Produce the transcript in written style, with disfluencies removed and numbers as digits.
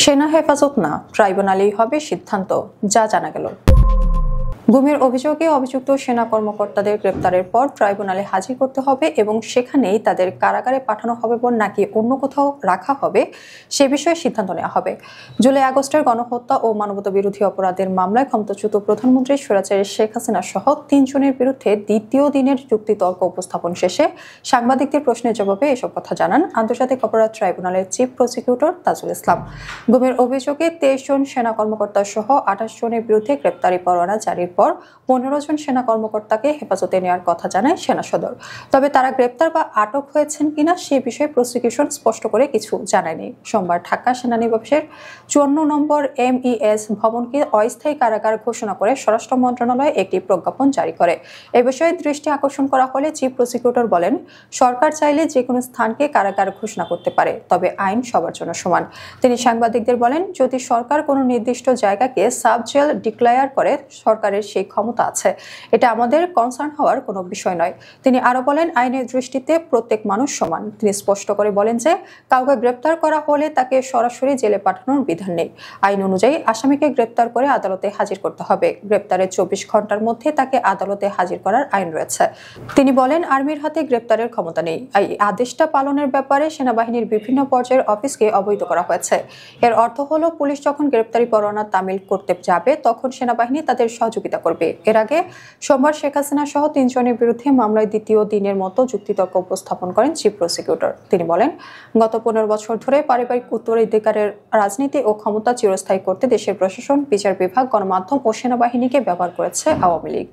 সেনা হেফাজত না, ট্রাইব্যুনালেই হবে সিদ্ধান্ত, যা জানা গেল। গুমের অভিযোগে অভিযুক্ত সেনা কর্মকর্তাদের গ্রেপ্তারের পর ট্রাইব্যুনালে হাজির করতে হবে এবং সেখানেই তাদের কারাগারে পাঠানো হবে নাকি অন্য কোথাও রাখা হবে সে বিষয়ে সিদ্ধান্ত নেওয়া হবে। জুলাই আগস্টের গণহত্যা ও মানবতাবিরোধী অপরাধের মামলায় ক্ষমতাচ্যুত প্রধানমন্ত্রী স্বৈরাচারী শেখ হাসিনা সহ ৩ জনের বিরুদ্ধে দ্বিতীয় দিনের যুক্তিতর্ক উপস্থাপন শেষে সাংবাদিকদের প্রশ্নের জবাবে এসব কথা জানান আন্তর্জাতিক অপরাধ ট্রাইব্যুনালের চিফ প্রসিকিউটর তাজুল ইসলাম। গুমের অভিযোগে 23 জন সেনা কর্মকর্তা সহ 28 জনের বিরুদ্ধে গ্রেপ্তারি পরোয়ানা জারির পর 15 জন সেনা কর্মকর্তাকে হেফাজতে নেওয়ার কথা জানায় সেনা সদর। তবে তারা গ্রেপ্তার বা আটক হয়েছেন কিনা সে বিষয়ে প্রসিকিউশন স্পষ্ট করে কিছু জানায়নি। সোমবার ঢাকা সেনানিবাসের 54 নম্বর MES ভবনকে অস্থায়ী কারাগার ঘোষণা করে স্বরাষ্ট্র মন্ত্রণালয় একটি প্রজ্ঞাপন জারি করে। এ বিষয়ে দৃষ্টি আকর্ষণ করা হলে চিফ প্রসিকিউটর বলেন, সরকার চাইলে যে কোনো স্থানকে কারাগার ঘোষণা করতে পারে, তবে আইন সবার জন্য সমান। তিনি সাংবাদিকদের বলেন, যদি সরকার কোনো নির্দিষ্ট জায়গাকে সাব জেল ডিক্লেয়ার করে সরকারের সেই ক্ষমতা আছে, এটা আমাদের কনসার্ন হওয়ার কোনো বিষয় নয়। তিনি আরো বলেন, আইনের দৃষ্টিতে প্রত্যেক মানুষ সমান। তিনি স্পষ্ট করে বলেন যে কাউকে গ্রেপ্তার করা হলে তাকে সরাসরি জেলে পাঠানোর বিধান নেই। আইন অনুযায়ী আসামিকে গ্রেপ্তার করে আদালতে হাজির করতে হবে। গ্রেপ্তারের 24 ঘন্টার মধ্যে তাকে আদালতে হাজির করার আইন রয়েছে। তিনি বলেন, আর্মির হাতে গ্রেপ্তারের ক্ষমতা নেই। এই আদেশটা পালনের ব্যাপারে সেনাবাহিনীর বিভিন্ন পর্যায়ের অফিসকে অবহিত করা হয়েছে। এর অর্থ হলো, পুলিশ যখন গ্রেপ্তারি পরোয়ানা তামিল করতে যাবে তখন সেনাবাহিনী তাদের সহযোগিতা করবে। এর আগে সোমবার শেখ হাসিনা সহ 3 জনের বিরুদ্ধে মামলায় দ্বিতীয় দিনের মতো যুক্তিতর্ক উপস্থাপন করেন চিফ প্রসিকিউটর। তিনি বলেন, গত 15 বছর ধরে পারিবারিক উত্তরাধিকারের রাজনীতি ও ক্ষমতা চিরস্থায়ী করতে দেশের প্রশাসন, বিচার বিভাগ, গণমাধ্যম ও সেনাবাহিনীকে ব্যবহার করেছে আওয়ামী লীগ।